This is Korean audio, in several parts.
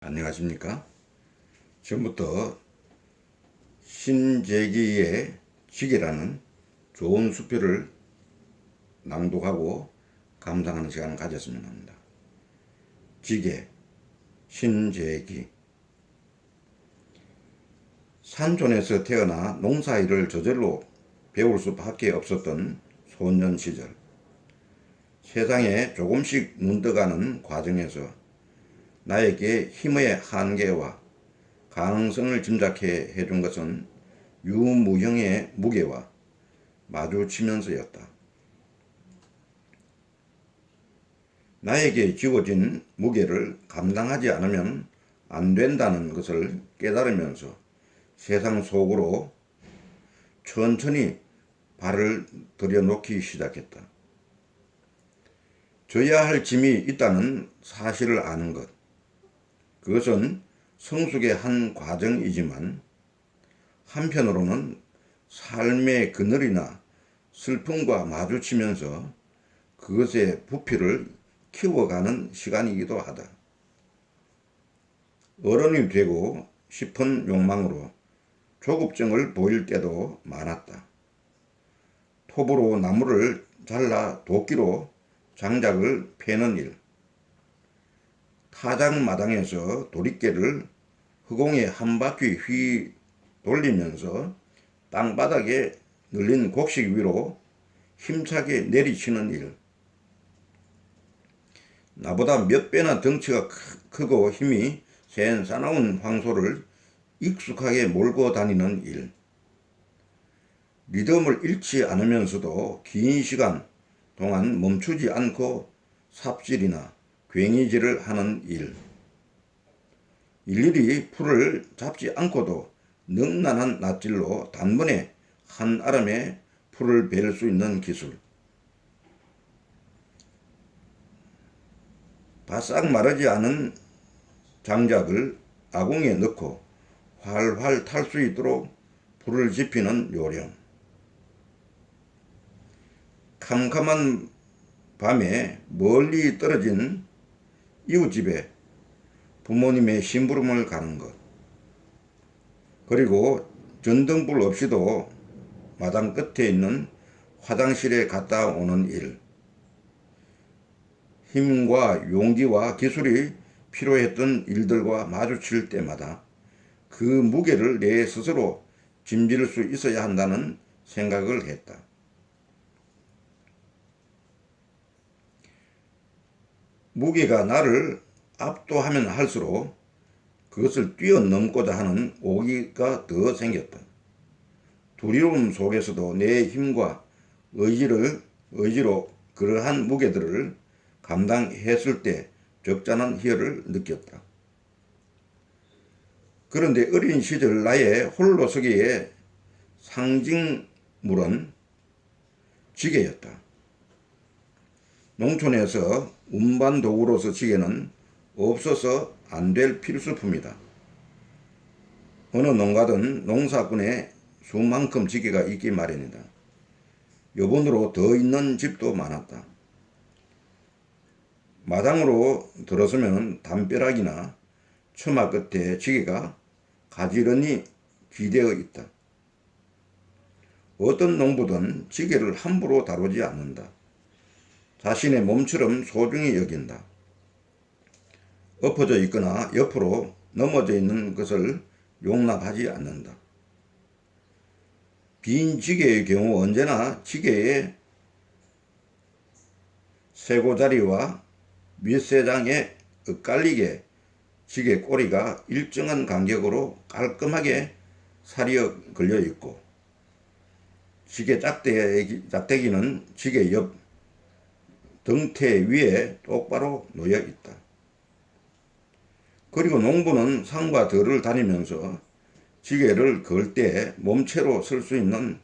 안녕하십니까? 지금부터 신재기의 지게라는 좋은 수표를 낭독하고 감상하는 시간을 가졌으면 합니다. 지게, 신재기. 산촌에서 태어나 농사일을 저절로 배울 수밖에 없었던 소년 시절. 세상에 조금씩 문득하는 과정에서 나에게 힘의 한계와 가능성을 짐작해 해준 것은 유무형의 무게와 마주치면서였다. 나에게 지워진 무게를 감당하지 않으면 안 된다는 것을 깨달으면서 세상 속으로 천천히 발을 들여놓기 시작했다. 져야 할 짐이 있다는 사실을 아는 것. 그것은 성숙의 한 과정이지만 한편으로는 삶의 그늘이나 슬픔과 마주치면서 그것의 부피를 키워가는 시간이기도 하다. 어른이 되고 싶은 욕망으로 조급증을 보일 때도 많았다. 톱으로 나무를 잘라 도끼로 장작을 패는 일, 타작마당에서 도리깨를 허공에 한 바퀴 휘 돌리면서 땅바닥에 늘린 곡식 위로 힘차게 내리치는 일, 나보다 몇 배나 덩치가 크고 힘이 센 사나운 황소를 익숙하게 몰고 다니는 일, 리듬을 잃지 않으면서도 긴 시간 동안 멈추지 않고 삽질이나 괭이질을 하는 일, 일일이 풀을 잡지 않고도 능란한 낫질로 단번에 한 아름에 풀을 벨 수 있는 기술, 바싹 마르지 않은 장작을 아궁이에 넣고 활활 탈 수 있도록 불을 지피는 요령, 캄캄한 밤에 멀리 떨어진 이웃집에 부모님의 심부름을 가는 것, 그리고 전등불 없이도 마당 끝에 있는 화장실에 갔다 오는 일, 힘과 용기와 기술이 필요했던 일들과 마주칠 때마다 그 무게를 내 스스로 짐질 수 있어야 한다는 생각을 했다. 무게가 나를 압도하면 할수록 그것을 뛰어넘고자 하는 오기가 더 생겼다. 두려움 속에서도 내 힘과 의지로 그러한 무게들을 감당했을 때 적잖은 희열을 느꼈다. 그런데 어린 시절 나의 홀로서기의 상징물은 지게였다. 농촌에서 운반 도구로서 지게는 없어서 안 될 필수품이다. 어느 농가든 농사꾼의 수만큼 지게가 있기 마련이다. 여분으로 더 있는 집도 많았다. 마당으로 들어서면 담벼락이나 처마 끝에 지게가 가지런히 기대어 있다. 어떤 농부든 지게를 함부로 다루지 않는다. 자신의 몸처럼 소중히 여긴다. 엎어져 있거나 옆으로 넘어져 있는 것을 용납하지 않는다. 빈 지게의 경우 언제나 지게의 쇠고자리와 밑세장에 엇갈리게 지게 꼬리가 일정한 간격으로 깔끔하게 살이어 걸려 있고, 지게 짝대기는 지게 옆 등태 위에 똑바로 놓여 있다. 그리고 농부는 상과 들을 다니면서 지게를 걸 때 몸체로 쓸 수 있는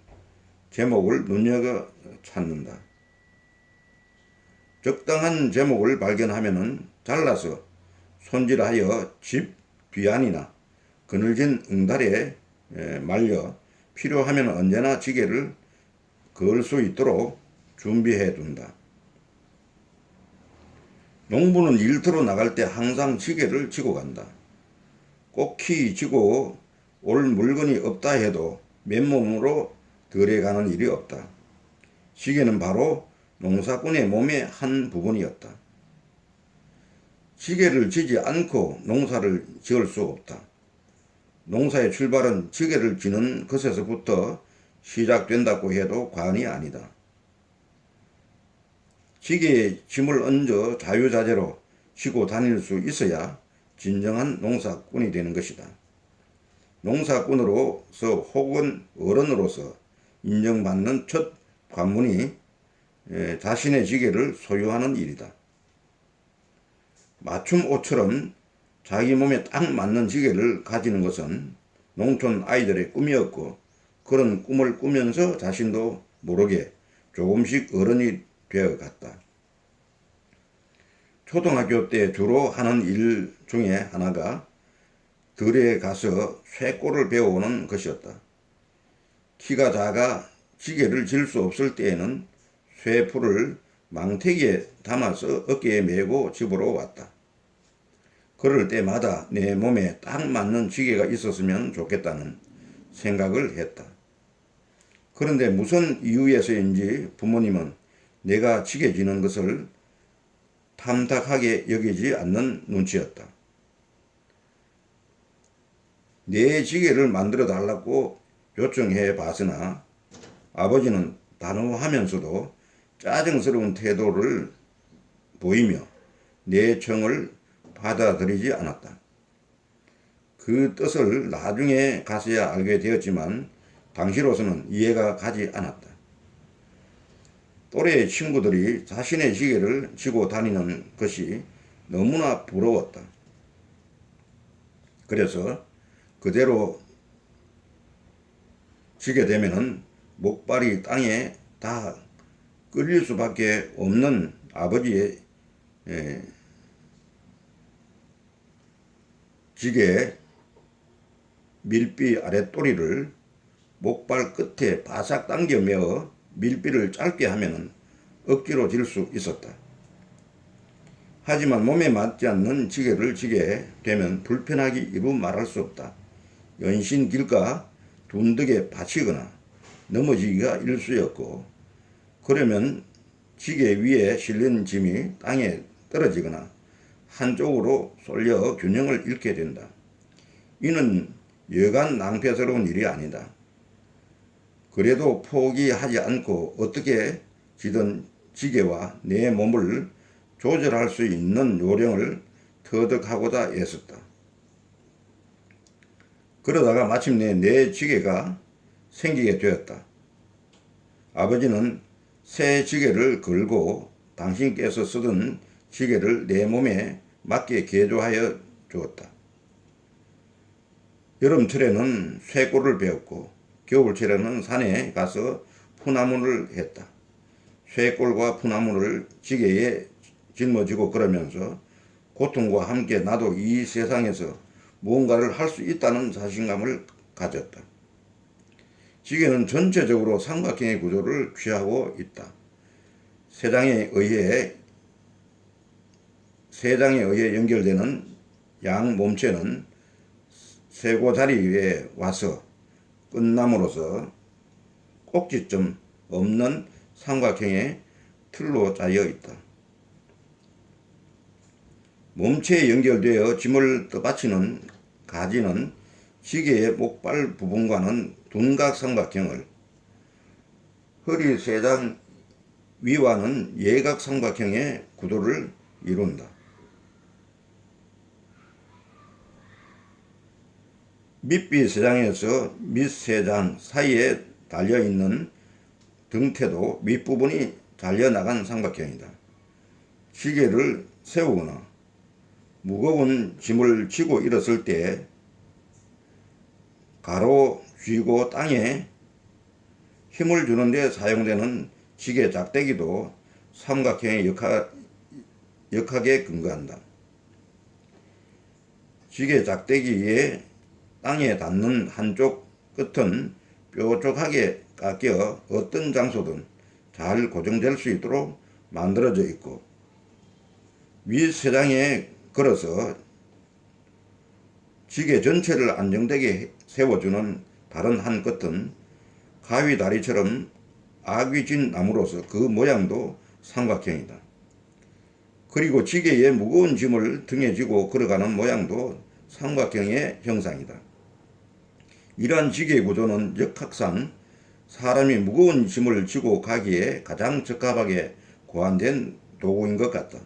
제목을 눈여겨 찾는다. 적당한 제목을 발견하면 잘라서 손질하여 집 뒤안이나 그늘진 응달에 말려 필요하면 언제나 지게를 걸 수 있도록 준비해 둔다. 농부는 일터로 나갈 때 항상 지게를 지고 간다. 꼭히 지고 올 물건이 없다 해도 맨몸으로 덜해가는 일이 없다. 지게는 바로 농사꾼의 몸의 한 부분이었다. 지게를 지지 않고 농사를 지을 수 없다. 농사의 출발은 지게를 지는 것에서부터 시작된다고 해도 과언이 아니다. 지게에 짐을 얹어 자유자재로 지고 다닐 수 있어야 진정한 농사꾼이 되는 것이다. 농사꾼으로서 혹은 어른으로서 인정받는 첫 관문이 자신의 지게를 소유하는 일이다. 맞춤 옷처럼 자기 몸에 딱 맞는 지게를 가지는 것은 농촌 아이들의 꿈이었고, 그런 꿈을 꾸면서 자신도 모르게 조금씩 어른이 되어 갔다. 초등학교 때 주로 하는 일 중에 하나가 들에 가서 쇠꼬를 배워오는 것이었다. 키가 작아 지게를 질 수 없을 때에는 쇠풀을 망태기에 담아서 어깨에 메고 집으로 왔다. 그럴 때마다 내 몸에 딱 맞는 지게가 있었으면 좋겠다는 생각을 했다. 그런데 무슨 이유에서인지 부모님은 내가 지게 지는 것을 탐탁하게 여기지 않는 눈치였다. 내 지게를 만들어 달라고 요청해 봤으나 아버지는 단호하면서도 짜증스러운 태도를 보이며 내 청을 받아들이지 않았다. 그 뜻을 나중에 가서야 알게 되었지만 당시로서는 이해가 가지 않았다. 또래 친구들이 자신의 지게를 지고 다니는 것이 너무나 부러웠다. 그래서 그대로 지게 되면은 목발이 땅에 다 끌릴 수밖에 없는 아버지의 지게 밀비 아랫도리를 목발 끝에 바싹 당겨 메어 밀비를 짧게 하면은 억지로 질 수 있었다. 하지만 몸에 맞지 않는 지게를 지게 되면 불편하기 이루 말할 수 없다. 연신 길가 둔덕에 받치거나 넘어지기가 일쑤였고, 그러면 지게 위에 실린 짐이 땅에 떨어지거나 한쪽으로 쏠려 균형을 잃게 된다. 이는 여간 낭패스러운 일이 아니다. 그래도 포기하지 않고 어떻게 지든 지게와 내 몸을 조절할 수 있는 요령을 터득하고자 애썼다. 그러다가 마침내 내 지게가 생기게 되었다. 아버지는 새 지게를 걸고 당신께서 쓰던 지게를 내 몸에 맞게 개조하여 주었다. 여름철에는 쇠꼬를 배웠고 겨울철에는 산에 가서 푸나무를 했다. 쇠골과 푸나무를 지게에 짊어지고 그러면서 고통과 함께 나도 이 세상에서 무언가를 할 수 있다는 자신감을 가졌다. 지게는 전체적으로 삼각형의 구조를 취하고 있다. 세 장에 의해 연결되는 양 몸체는 쇠고자리에 와서 끝남으로써 꼭지점 없는 삼각형의 틀로 짜여 있다. 몸체에 연결되어 짐을 떠받치는 가지는 지게의 목발 부분과는 둔각 삼각형을, 허리 세 장 위와는 예각 삼각형의 구도를 이룬다. 밑비 세 장에서 밑 세 장 사이에 달려있는 등태도 밑부분이 잘려나간 삼각형이다. 지게를 세우거나 무거운 짐을 지고 일었을 때 가로 쥐고 땅에 힘을 주는 데 사용되는 지게 작대기도 삼각형의 역학에 근거한다. 지게 작대기에 땅에 닿는 한쪽 끝은 뾰족하게 깎여 어떤 장소든 잘 고정될 수 있도록 만들어져 있고, 윗 세 장에 걸어서 지게 전체를 안정되게 세워주는 다른 한 끝은 가위 다리처럼 악이 진 나무로서 그 모양도 삼각형이다. 그리고 지게의 무거운 짐을 등에 지고 걸어가는 모양도 삼각형의 형상이다. 이러한 지게 구조는 역학상 사람이 무거운 짐을 지고 가기에 가장 적합하게 고안된 도구인 것 같다.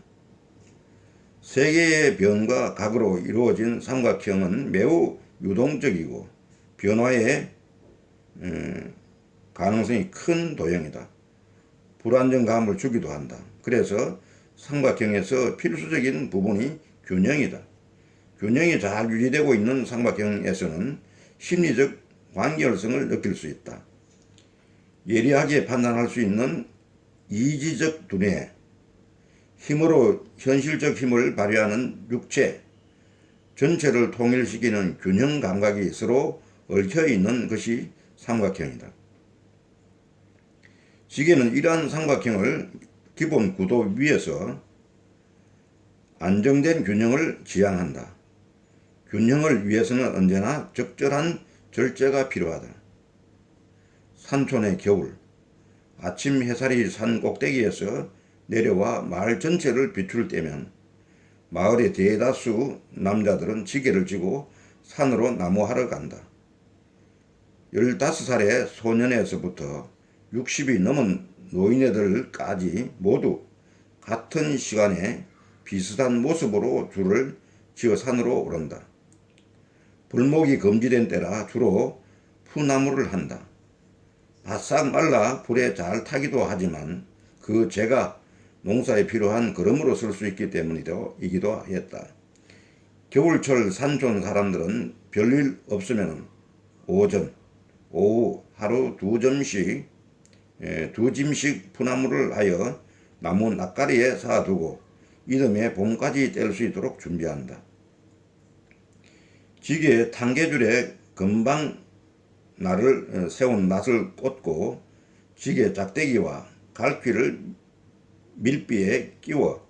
세 개의 변과 각으로 이루어진 삼각형은 매우 유동적이고 변화의 가능성이 큰 도형이다. 불안정감을 주기도 한다. 그래서 삼각형에서 필수적인 부분이 균형이다. 균형이 잘 유지되고 있는 삼각형에서는 심리적 관결성을 느낄 수 있다. 예리하게 판단할 수 있는 이지적 두뇌, 힘으로 현실적 힘을 발휘하는 육체, 전체를 통일시키는 균형 감각이 서로 얽혀 있는 것이 삼각형이다. 지게는 이러한 삼각형을 기본 구도 위에서 안정된 균형을 지향한다. 균형을 위해서는 언제나 적절한 절제가 필요하다. 산촌의 겨울, 아침 햇살이 산 꼭대기에서 내려와 마을 전체를 비출 때면 마을의 대다수 남자들은 지게를 지고 산으로 나무하러 간다. 15살의 소년에서부터 60이 넘은 노인네들까지 모두 같은 시간에 비슷한 모습으로 줄을 지어 산으로 오른다. 불목이 금지된 때라 주로 푸나무를 한다. 바싹 말라 불에 잘 타기도 하지만 그 재가 농사에 필요한 거름으로 쓸 수 있기 때문이기도 했다. 겨울철 산촌 사람들은 별일 없으면 오전, 오후 하루 두 짐씩 푸나무를 하여 나무 낯가리에 쌓아두고 이듬해 봄까지 뗄 수 있도록 준비한다. 지게의 단계줄에 금방 세운 낫을 꽂고 지게 짝대기와 갈퀴를 밀비에 끼워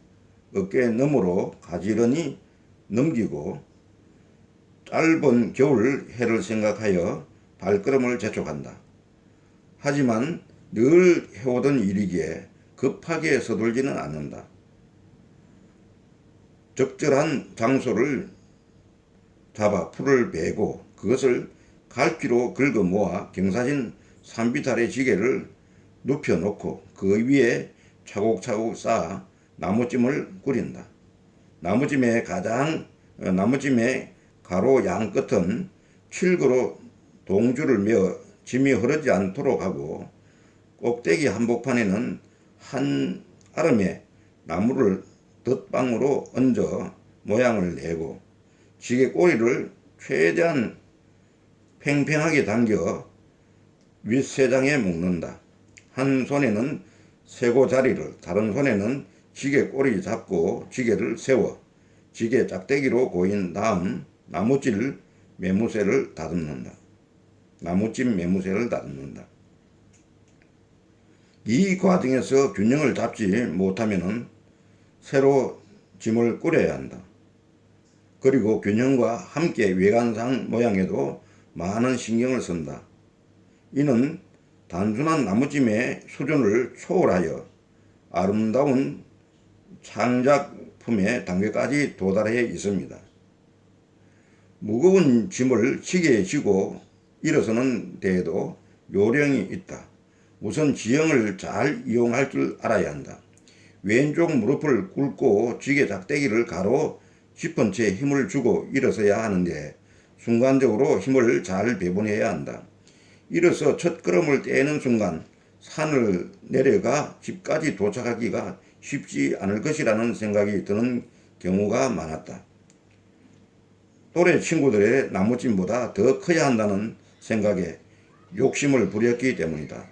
어깨 너머로 가지런히 넘기고 짧은 겨울 해를 생각하여 발걸음을 재촉한다. 하지만 늘 해오던 일이기에 급하게 서둘지는 않는다. 적절한 장소를 잡아 풀을 베고 그것을 갈퀴로 긁어 모아 경사진 산비탈의 지게를 눕혀놓고 그 위에 차곡차곡 쌓아 나무찜을 꾸린다. 나무찜의 가로 양 끝은 칠거로 동줄을 메어 짐이 흐르지 않도록 하고 꼭대기 한복판에는 한 아름에 나무를 덧방으로 얹어 모양을 내고 지게 꼬리를 최대한 팽팽하게 당겨 윗세장에 묶는다. 한 손에는 쇠고자리를 다른 손에는 지게 꼬리 잡고 지게를 세워 지게 짝대기로 고인 다음 나무찜 매무새를 다듬는다. 이 과정에서 균형을 잡지 못하면 새로 짐을 꾸려야 한다. 그리고 균형과 함께 외관상 모양에도 많은 신경을 쓴다. 이는 단순한 나무짐의 수준을 초월하여 아름다운 창작품의 단계까지 도달해 있습니다. 무거운 짐을 지게에 지고 일어서는 데에도 요령이 있다. 우선 지형을 잘 이용할 줄 알아야 한다. 왼쪽 무릎을 꿇고 지게 작대기를 가로 짚은 채 힘을 주고 일어서야 하는데 순간적으로 힘을 잘 배분해야 한다. 일어서 첫 걸음을 떼는 순간 산을 내려가 집까지 도착하기가 쉽지 않을 것이라는 생각이 드는 경우가 많았다. 또래 친구들의 나무찜보다 더 커야 한다는 생각에 욕심을 부렸기 때문이다.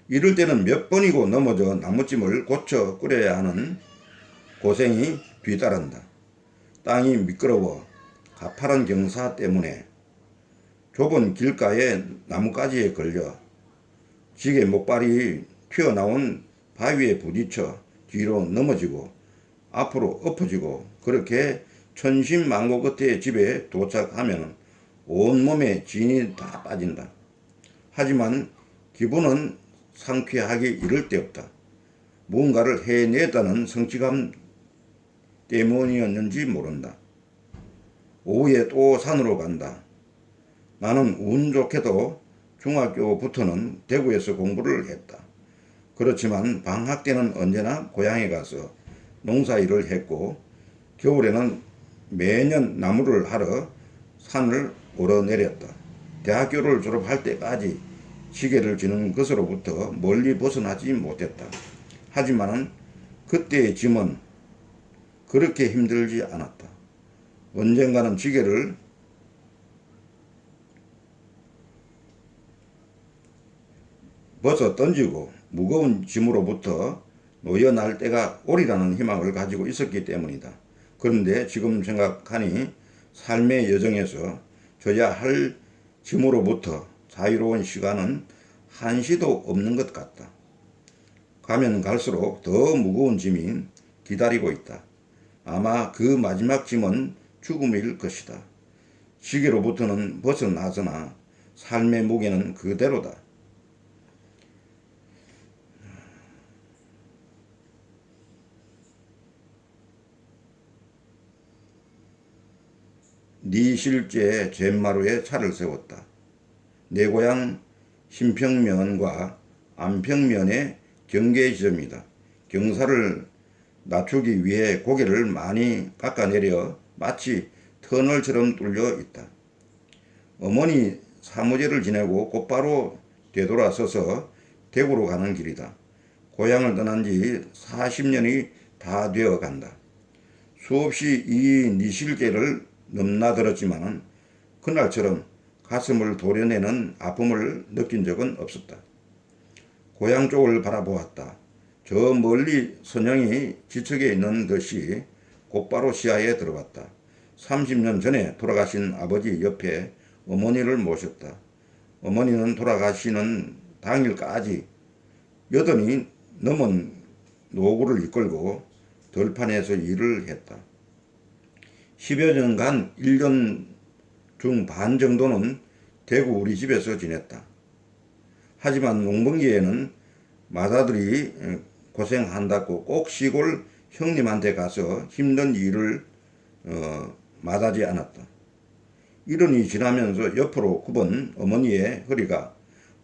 이럴 때는 몇 번이고 넘어져 나무찜을 고쳐 꾸려야 하는 고생이 뒤따른다. 땅이 미끄러워 가파른 경사 때문에 좁은 길가에 나뭇가지에 걸려 지게 목발이 튀어나온 바위에 부딪혀 뒤로 넘어지고 앞으로 엎어지고 그렇게 천신만고 끝에 집에 도착하면 온몸에 진이 다 빠진다. 하지만 기분은 상쾌하기 이를 데 없다. 무언가를 해냈다는 성취감 때문이었는지 모른다. 오후에 또 산으로 간다. 나는 운 좋게도 중학교부터는 대구에서 공부를 했다. 그렇지만 방학 때는 언제나 고향에 가서 농사일을 했고 겨울에는 매년 나무를 하러 산을 오르내렸다. 대학교를 졸업할 때까지 지게를 지는 것으로부터 멀리 벗어나지 못했다. 하지만 그때의 짐은 그렇게 힘들지 않았다. 언젠가는 지게를 벗어 던지고 무거운 짐으로부터 놓여날 때가 오리라는 희망을 가지고 있었기 때문이다. 그런데 지금 생각하니 삶의 여정에서 져야 할 짐으로부터 자유로운 시간은 한시도 없는 것 같다. 가면 갈수록 더 무거운 짐이 기다리고 있다. 아마 그 마지막 짐은 죽음일 것이다. 시계로부터는 벗어나서나 삶의 무게는 그대로다. 네 실제 잿마루에 차를 세웠다. 내 고향 신평면과 안평면의 경계 지점이다. 경사를 낮추기 위해 고개를 많이 깎아내려 마치 터널처럼 뚫려 있다. 어머니 사무제를 지내고 곧바로 되돌아서서 대구로 가는 길이다. 고향을 떠난 지 40년이 다 되어 간다. 수없이 이 니실제를 넘나들었지만 그날처럼 가슴을 도려내는 아픔을 느낀 적은 없었다. 고향 쪽을 바라보았다. 저 멀리 선영이 지척에 있는 듯이 곧바로 시야에 들어왔다. 30년 전에 돌아가신 아버지 옆에 어머니를 모셨다. 어머니는 돌아가시는 당일까지 80이 넘은 노구를 이끌고 들판에서 일을 했다. 10여 년간 1년 중 반 정도는 대구 우리 집에서 지냈다. 하지만 농번기에는 마다들이 고생한다고 꼭 시골 형님한테 가서 힘든 일을 마다지 않았다. 1년이 지나면서 옆으로 굽은 어머니의 허리가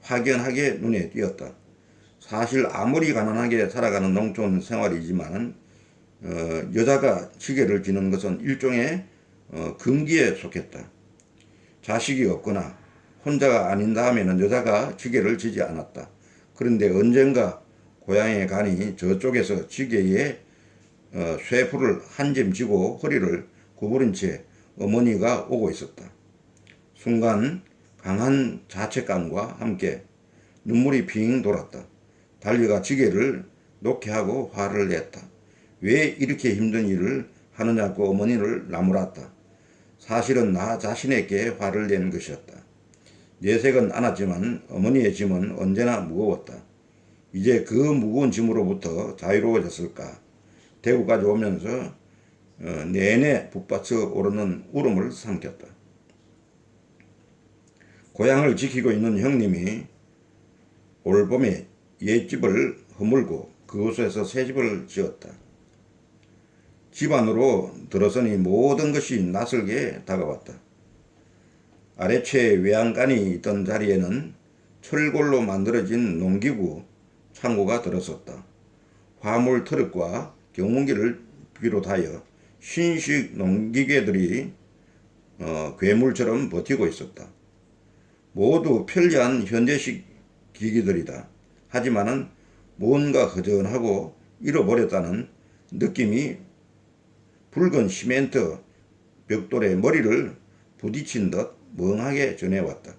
확연하게 눈에 띄었다. 사실 아무리 가난하게 살아가는 농촌 생활이지만 여자가 지게를 지는 것은 일종의 금기에 속했다. 자식이 없거나 혼자가 아닌 다음에는 여자가 지게를 지지 않았다. 그런데 언젠가 고향에 가니 저쪽에서 지게에 쇠풀을 한 점 쥐고 허리를 구부린 채 어머니가 오고 있었다. 순간 강한 자책감과 함께 눈물이 빙 돌았다. 달려가 지게를 놓게 하고 화를 냈다. 왜 이렇게 힘든 일을 하느냐고 어머니를 나무랐다. 사실은 나 자신에게 화를 낸 것이었다. 내색은 않았지만 어머니의 짐은 언제나 무거웠다. 이제 그 무거운 짐으로부터 자유로워졌을까. 대구까지 오면서 내내 북받쳐 오르는 울음을 삼켰다. 고향을 지키고 있는 형님이 올봄에 옛집을 허물고 그곳에서 새집을 지었다. 집 안으로 들어서니 모든 것이 낯설게 다가왔다. 아래채 외양간이 있던 자리에는 철골로 만들어진 농기구 창고가 들어섰다. 화물 트럭과 경운기를 비롯하여 신식 농기계들이 괴물처럼 버티고 있었다. 모두 편리한 현대식 기기들이다. 하지만은 뭔가 허전하고 잃어버렸다는 느낌이 붉은 시멘트 벽돌에 머리를 부딪힌 듯 멍하게 전해왔다.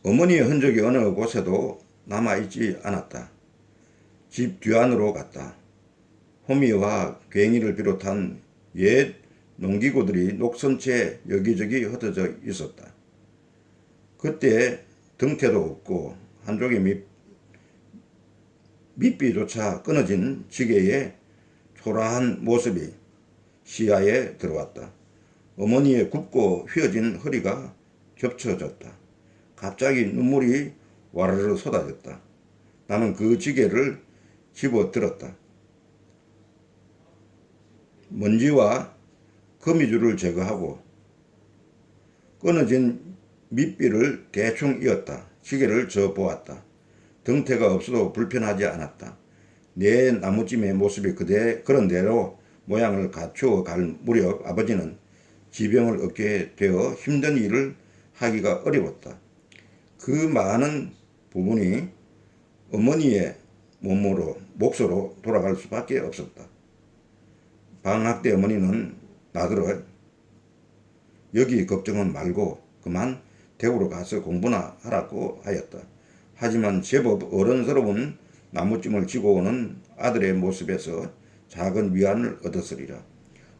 어머니의 흔적이 어느 곳에도 남아있지 않았다. 집 뒤안으로 갔다. 호미와 괭이를 비롯한 옛 농기구들이 녹슨 채 여기저기 흩어져 있었다. 그때 등태도 없고 한쪽의 밑비조차 끊어진 지게에 초라한 모습이 시야에 들어왔다. 어머니의 굽고 휘어진 허리가 겹쳐졌다. 갑자기 눈물이 와르르 쏟아졌다. 나는 그 지게를 집어들었다. 먼지와 거미줄을 제거하고 끊어진 밑비를 대충 이었다. 지게를 져보았다. 등태가 없어도 불편하지 않았다. 내 나무찜의 모습이 그런 대로 모양을 갖추어 갈 무렵 아버지는 지병을 얻게 되어 힘든 일을 하기가 어려웠다. 그 많은 부분이 어머니의 몫으로 돌아갈 수밖에 없었다. 방학 때 어머니는 나더러 여기 걱정은 말고 그만 대구로 가서 공부나 하라고 하였다. 하지만 제법 어른스러운 나무찜을 지고 오는 아들의 모습에서 작은 위안을 얻었으리라.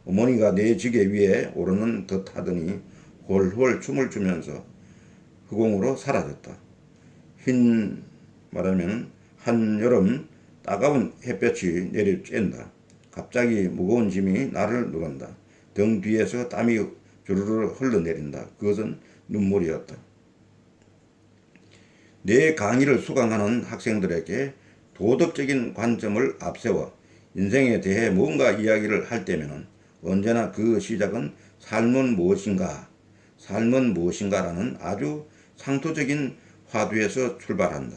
어머니가 내 지게 위에 오르는 듯 하더니 홀홀 춤을 추면서 허공으로 사라졌다. 말하면 한여름 따가운 햇볕이 내리쬐는다. 갑자기 무거운 짐이 나를 누른다. 등 뒤에서 땀이 주르르 흘러내린다. 그것은 눈물이었다. 내 강의를 수강하는 학생들에게 도덕적인 관점을 앞세워 인생에 대해 뭔가 이야기를 할 때면 언제나 그 시작은 삶은 무엇인가라는 아주 상투적인 화두에서 출발한다.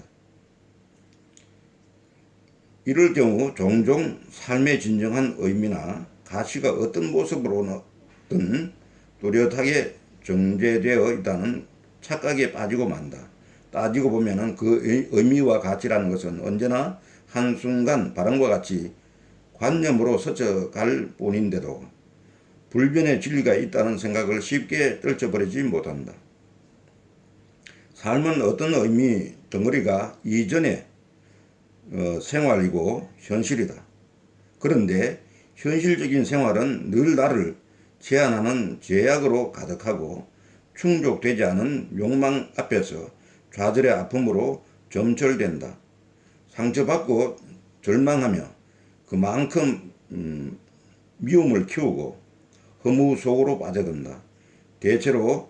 이럴 경우 종종 삶의 진정한 의미나 가치가 어떤 모습으로든 뚜렷하게 정제되어 있다는 착각에 빠지고 만다. 따지고 보면 그 의미와 가치라는 것은 언제나 한순간 바람과 같이 관념으로 스쳐갈 뿐인데도 불변의 진리가 있다는 생각을 쉽게 떨쳐버리지 못한다. 삶은 어떤 의미 덩어리가 이전의 생활이고 현실이다. 그런데 현실적인 생활은 늘 나를 제한하는 제약으로 가득하고 충족되지 않은 욕망 앞에서 좌절의 아픔으로 점철된다. 상처받고 절망하며 그만큼 미움을 키우고 허무 속으로 빠져든다. 대체로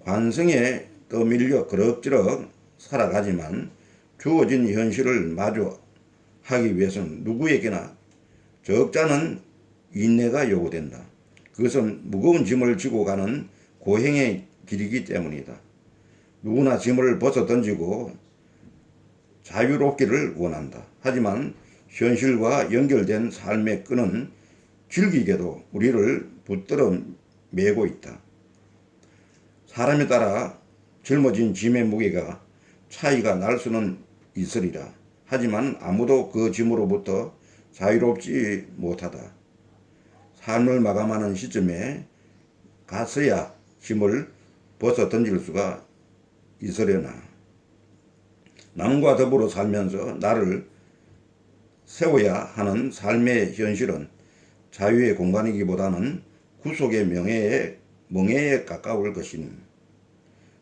관성에 떠밀려 그럭저럭 살아가지만 주어진 현실을 마주하기 위해서는 누구에게나 적잖은 인내가 요구된다. 그것은 무거운 짐을 지고 가는 고행의 길이기 때문이다. 누구나 짐을 벗어 던지고 자유롭기를 원한다. 하지만 현실과 연결된 삶의 끈은 질기게도 우리를 붙들어 매고 있다. 사람에 따라 짊어진 짐의 무게가 차이가 날 수는 있으리라. 하지만 아무도 그 짐으로부터 자유롭지 못하다. 삶을 마감하는 시점에 갔어야 짐을 벗어 던질 수가 있으려나. 남과 더불어 살면서 나를 세워야 하는 삶의 현실은 자유의 공간이기보다는 구속의 멍에에 가까울 것이니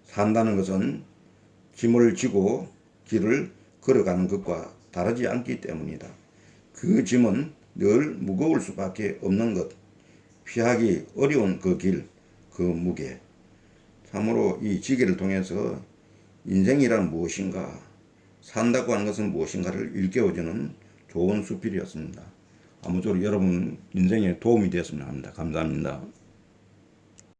산다는 것은 짐을 지고 길을 걸어가는 것과 다르지 않기 때문이다. 그 짐은 늘 무거울 수밖에 없는 것, 피하기 어려운 그 길, 그 무게. 참으로 이 지게를 통해서 인생이란 무엇인가, 산다고 하는 것은 무엇인가를 일깨워주는 좋은 수필이었습니다. 아무쪼록 여러분 인생에 도움이 되었으면 합니다. 감사합니다.